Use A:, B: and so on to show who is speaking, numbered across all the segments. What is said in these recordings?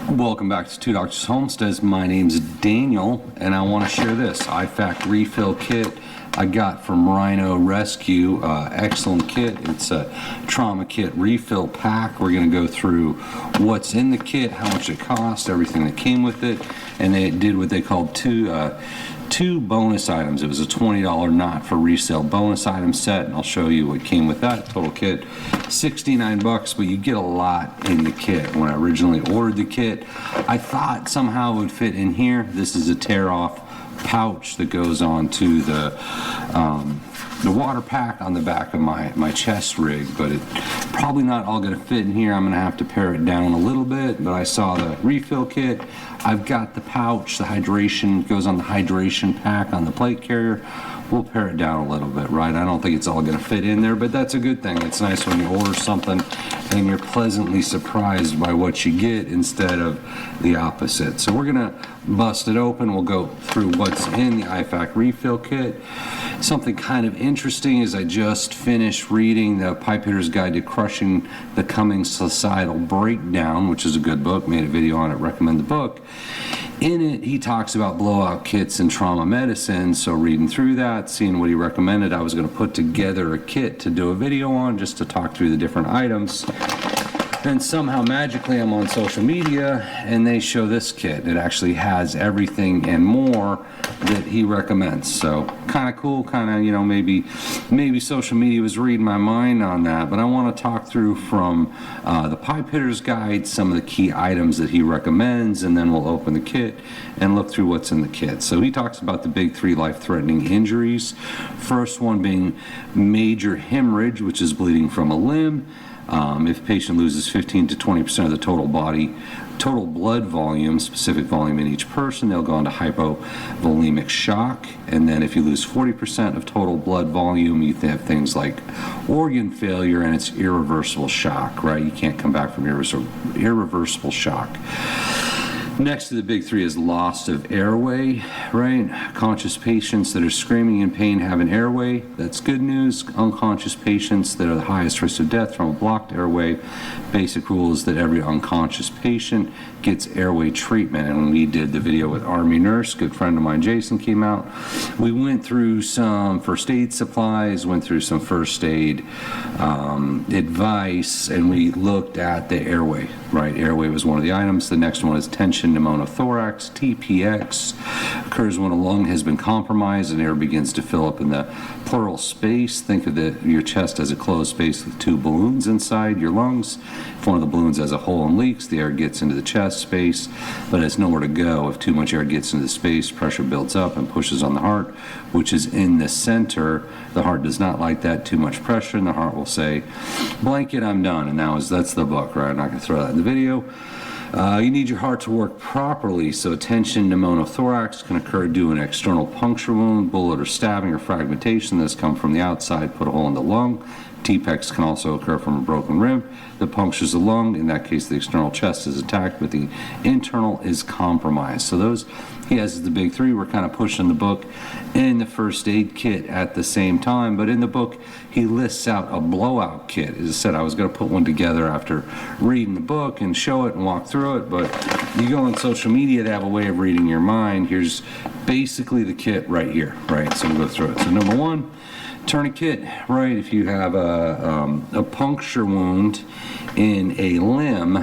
A: Welcome back to Two Doctors Homestead. My name's Daniel, and I want to share this IFAC refill kit I got from Rhino Rescue. Excellent kit. It's a trauma kit refill pack. We're going to go through what's in the kit, how much it cost, everything that came with it, and they did what they called two bonus items. It was a $20 not for resale bonus item set, and I'll show you what came with that. Total kit $69, but you get a lot in the kit. When I originally ordered the kit, I thought somehow it would fit in here. This is a tear-off pouch that goes on to the water pack on the back of my chest rig, but it probably not all going to fit in here. I'm going to have to pare it down a little bit, but I saw the refill kit. I've got the pouch, the hydration goes on the hydration pack on the plate carrier. We'll pare it down a little bit, right? I don't think it's all going to fit in there, but that's a good thing. It's nice when you order something and you're pleasantly surprised by what you get instead of the opposite. So we're going to bust it open. We'll go through what's in the IFAC refill kit. Something kind of interesting is I just finished reading the Pipe Hitter's Guide to Crushing the Coming Societal Breakdown, which is a good book. Made a video on it, recommend the book. In it, he talks about blowout kits and trauma medicine, so reading through that, seeing what he recommended, I was going to put together a kit to do a video on just to talk through the different items. Then somehow magically I'm on social media and they show this kit. It actually has everything and more that he recommends. So kind of cool, kind of, you know, maybe social media was reading my mind on that, but I want to talk through from the Pipe Hitter's Guide some of the key items that he recommends, and then we'll open the kit and look through what's in the kit. So he talks about the big three life-threatening injuries. First one being major hemorrhage, which is bleeding from a limb. If a patient loses 15 to 20% of the total blood volume, specific volume in each person, they'll go into hypovolemic shock. And then if you lose 40% of total blood volume, you have things like organ failure, and it's irreversible shock, right? You can't come back from irreversible shock. Next to the big three is loss of airway, right? Conscious patients that are screaming in pain have an airway. That's good news. Unconscious patients that are the highest risk of death from a blocked airway. Basic rule is that every unconscious patient gets airway treatment. And when we did the video with Army Nurse, good friend of mine, Jason, came out. We went through some first aid supplies, went through some first aid advice, and we looked at the airway, right? Airway was one of the items. The next one is tension pneumothorax. TPX occurs when a lung has been compromised and air begins to fill up in the pleural space. Think of your chest as a closed space with two balloons inside your lungs. If one of the balloons has a hole and leaks, the air gets into the chest space, but has nowhere to go. If too much air gets into the space, pressure builds up and pushes on the heart, which is in the center. The heart does not like that, too much pressure, and the heart will say, blanket, I'm done. And that's the book, right? I'm not going to throw that in the video. You need your heart to work properly, so tension pneumothorax can occur due to an external puncture wound, bullet or stabbing or fragmentation that's come from the outside, put a hole in the lung. TPEX can also occur from a broken rib that punctures the lung. In that case, the external chest is attacked, but the internal is compromised. So those he has the big three. We're kind of pushing the book and the first aid kit at the same time. But in the book, he lists out a blowout kit. As I said, I was going to put one together after reading the book and show it and walk through it. But you go on social media, they have a way of reading your mind. Here's basically the kit right here, right? So we'll go through it. So number one, tourniquet, right? If you have a puncture wound in a limb,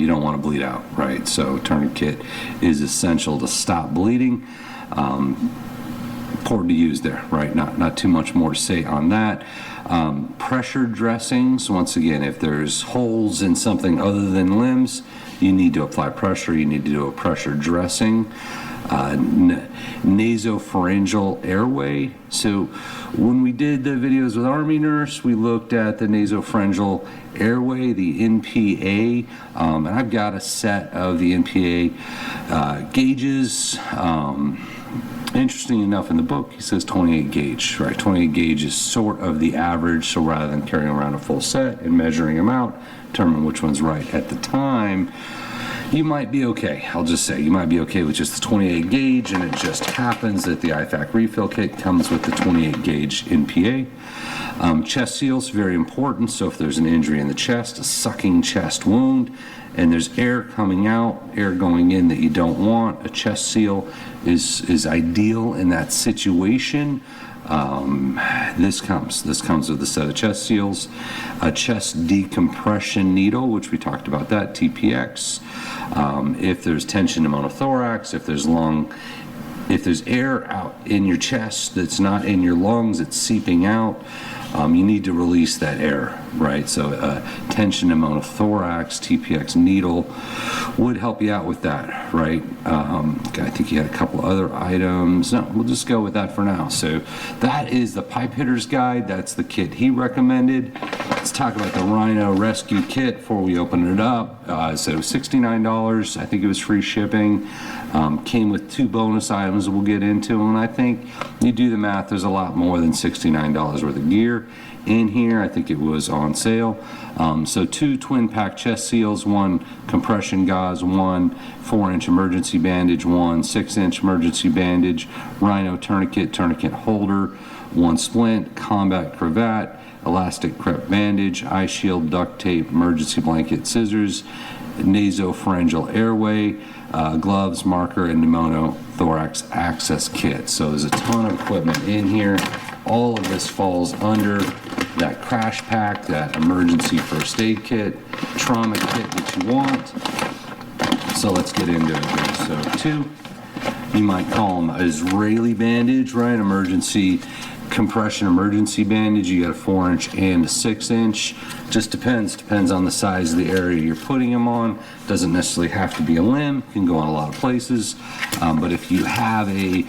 A: you don't want to bleed out, right? So tourniquet is essential to stop bleeding. Important to use there, right? Not too much more to say on that. Pressure dressings, once again, if there's holes in something other than limbs, you need to apply pressure. You need to do a pressure dressing. Nasopharyngeal airway. So when we did the videos with Army Nurse, we looked at the nasopharyngeal airway, the NPA, and I've got a set of the NPA gauges. Interesting enough, in the book, he says 28 gauge, right? 28 gauge is sort of the average, so rather than carrying around a full set and measuring them out, determine which one's right. At the time, you might be okay. I'll just say you might be okay with just the 28 gauge, and it just happens that the IFAC refill kit comes with the 28 gauge NPA. Chest seals, very important. So if there's an injury in the chest, a sucking chest wound, and there's air coming out, air going in that you don't want, a chest seal is ideal in that situation. This comes with a set of chest seals, a chest decompression needle, which we talked about that, TPX. If there's tension in monothorax, if there's air out in your chest that's not in your lungs, it's seeping out, you need to release that air, right? So tension in monothorax, TPX needle would help you out with that, right? I think you had a couple other items. No, we'll just go with that for now. So that is the Pipe Hitter's Guide. That's the kit he recommended. Let's talk about the Rhino Rescue Kit before we open it up. So it was $69. I think it was free shipping. Came with 2 bonus items we'll get into, and I think you do the math, there's a lot more than $69 worth of gear in here. I think it was on sale. So 2 twin pack chest seals, 1 compression gauze, 1 4-inch emergency bandage, 1 6-inch emergency bandage, Rhino tourniquet holder, 1 splint, combat cravat, elastic crepe bandage, eye shield, duct tape, emergency blanket, scissors, nasopharyngeal airway, gloves, marker, and pneumothorax access kit. So there's a ton of equipment in here. All of this falls under that crash pack, that emergency first aid kit, trauma kit that you want. So let's get into it here. So 2, you might call them Israeli bandage, right? Emergency compression emergency bandage. You got a 4-inch and a 6-inch. Just depends on the size of the area you're putting them on. Doesn't necessarily have to be a limb. Can go on a lot of places. But if you have a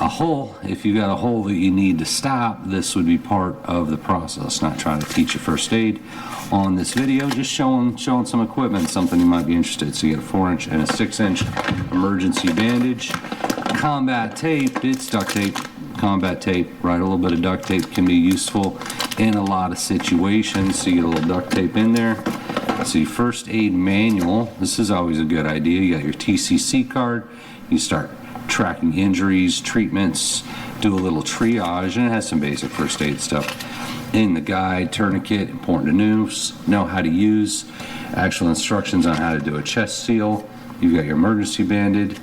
A: hole, if you got a hole that you need to stop, this would be part of the process. Not trying to teach you first aid on this video, just showing some equipment, something you might be interested. So you got a 4-inch and a 6-inch emergency bandage. Combat tape, it's duct tape. Combat tape, right? A little bit of duct tape can be useful in a lot of situations. So you get a little duct tape in there. See, first aid manual. This is always a good idea. You got your TCC card. You start tracking injuries, treatments, do a little triage, and it has some basic first aid stuff in the guide. Tourniquet, important to know how to use. Actual instructions on how to do a chest seal. You've got your emergency bandage,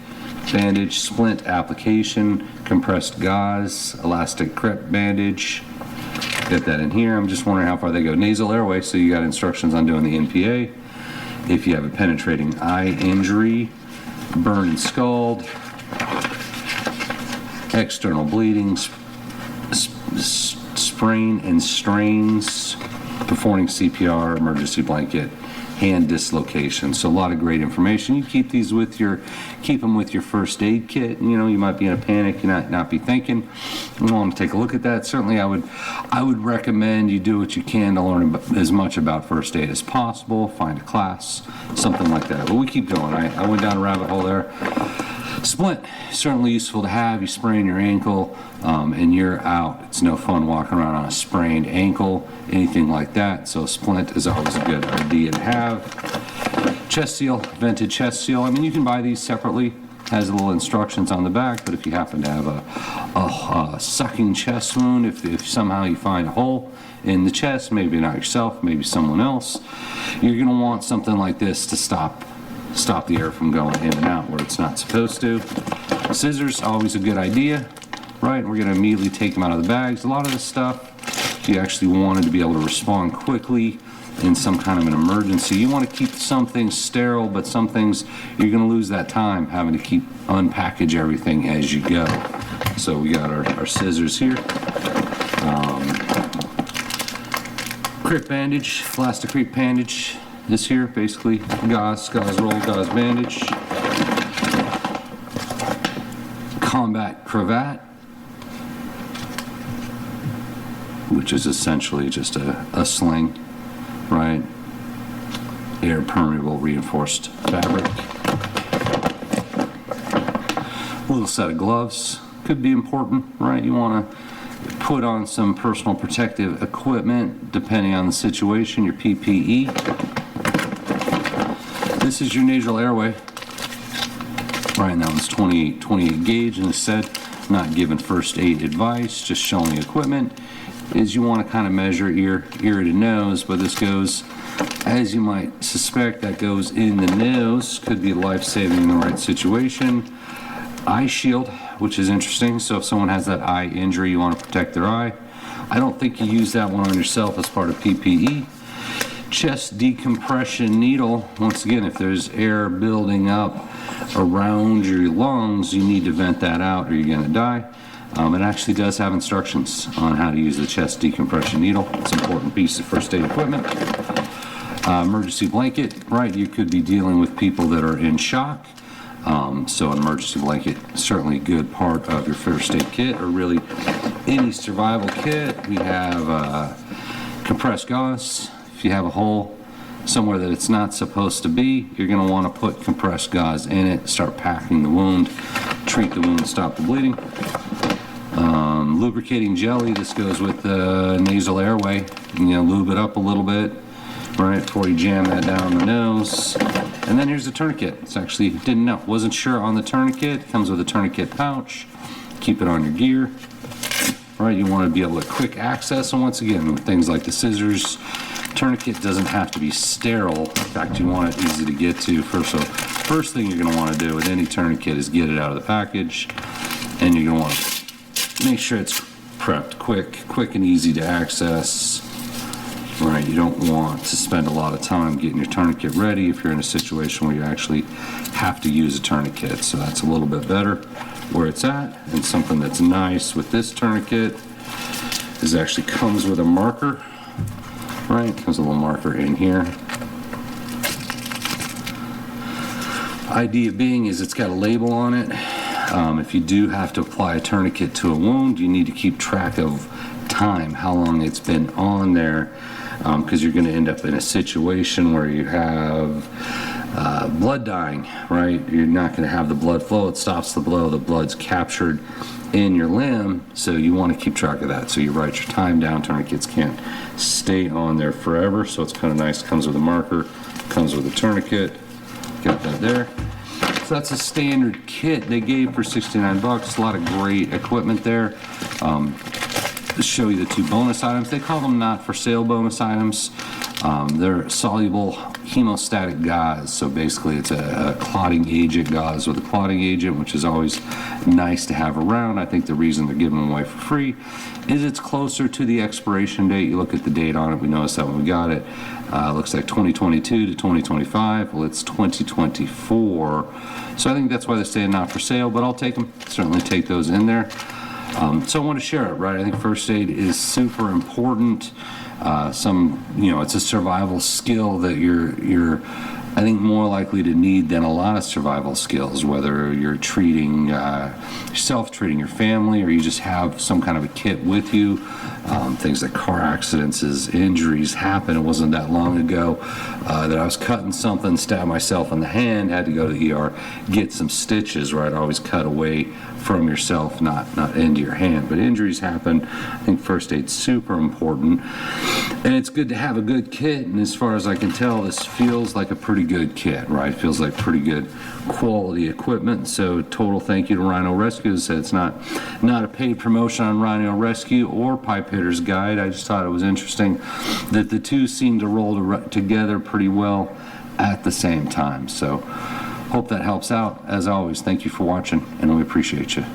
A: splint application, compressed gauze, elastic crepe bandage. Get that in here. I'm just wondering how far they go. Nasal airway, so you got instructions on doing the NPA. If you have a penetrating eye injury, burn and scald, external bleeding, sprain and strains, performing CPR, emergency blanket, hand dislocation. So a lot of great information. You keep them with your first aid kit. You know, you might be in a panic, you might not be thinking. You want to take a look at that. Certainly I would recommend you do what you can to learn as much about first aid as possible. Find a class, something like that. But we keep going. I went down a rabbit hole there. Splint, certainly useful to have. You sprain your ankle and you're out. It's no fun walking around on a sprained ankle, anything like that. So splint is always a good idea to have. Chest seal, vented chest seal. I mean, you can buy these separately. Has little instructions on the back, but if you happen to have a sucking chest wound, if somehow you find a hole in the chest, maybe not yourself, maybe someone else, you're going to want something like this to stop the air from going in and out where it's not supposed to. Scissors, always a good idea, right? We're going to immediately take them out of the bags. A lot of this stuff, you actually wanted to be able to respond quickly in some kind of an emergency. You want to keep some things sterile, but some things you're going to lose that time having to keep unpackage everything as you go. So we got our scissors here. Crepe bandage, elastic crepe bandage. This here, basically, gauze roll, gauze bandage. Combat cravat, which is essentially just a sling, right? Air permeable reinforced fabric. A little set of gloves could be important, right? You want to put on some personal protective equipment depending on the situation, your PPE. This is your nasal airway. Right, and that one's 28 gauge, and as said, not giving first aid advice, just showing the equipment. Is you want to kind of measure ear to nose, but this goes, as you might suspect, that goes in the nose. Could be life-saving in the right situation. Eye shield, which is interesting. So if someone has that eye injury, you want to protect their eye. I don't think you use that one on yourself as part of PPE. Chest decompression needle. Once again, if there's air building up around your lungs, you need to vent that out or you're going to die. It actually does have instructions on how to use the chest decompression needle. It's an important piece of first aid equipment. Emergency blanket, right? You could be dealing with people that are in shock. So an emergency blanket, certainly a good part of your first aid kit, or really any survival kit. We have compressed gauze. If you have a hole somewhere that it's not supposed to be, you're going to want to put compressed gauze in it, start packing the wound, treat the wound, stop the bleeding. Lubricating jelly, this goes with the nasal airway. Lube it up a little bit, right, before you jam that down the nose. And then here's the tourniquet. It's actually, didn't know, wasn't sure on the tourniquet. It comes with a tourniquet pouch. Keep it on your gear. Right, you want to be able to quick access, and once again, with things like the scissors, tourniquet doesn't have to be sterile. In fact, you want it easy to get to. First thing you're going to want to do with any tourniquet is get it out of the package, and you're going to want to make sure it's prepped quick and easy to access. Right, you don't want to spend a lot of time getting your tourniquet ready if you're in a situation where you actually have to use a tourniquet. So that's a little bit better where it's at. And something that's nice with this tourniquet is it actually comes with a marker. Right, comes a little marker in here. Idea being is it's got a label on it. If you do have to apply a tourniquet to a wound, you need to keep track of time, how long it's been on there, because you're going to end up in a situation where you have blood dying, right? You're not going to have the blood flow. It stops the blow. The blood's captured in your limb, so you want to keep track of that. So you write your time down. Tourniquets can't stay on there forever, so it's kind of nice. Comes with a marker, comes with a tourniquet. Got that there. So that's a standard kit they gave for 69 bucks. A lot of great equipment there. To show you the two bonus items. They call them not for sale bonus items. They're soluble hemostatic gauze. So basically it's a clotting agent gauze with a clotting agent, which is always nice to have around. I think the reason they're giving them away for free is it's closer to the expiration date. You look at the date on it, we noticed that when we got it. Looks like 2022 to 2025. Well, it's 2024. So I think that's why they're saying not for sale, but I'll take them. Certainly take those in there. So I want to share it, right? I think first aid is super important. It's a survival skill that you're I think more likely to need than a lot of survival skills, whether you're treating yourself, treating your family, or you just have some kind of a kit with you. Things like car accidents, injuries happen. It wasn't that long ago that I was cutting something, stabbed myself in the hand, had to go to the ER, get some stitches, right? Always cut away from yourself, not into your hand. But injuries happen. I think first aid's super important. And it's good to have a good kit, and as far as I can tell, this feels like a pretty good kit, right? Feels like pretty good quality equipment. So total thank you to Rhino Rescue. As I said, it's not a paid promotion on Rhino Rescue or Pipe Hitter's Guide. I just thought it was interesting that the two seem to roll together pretty well at the same time. So hope that helps out. As always, thank you for watching, and we appreciate you.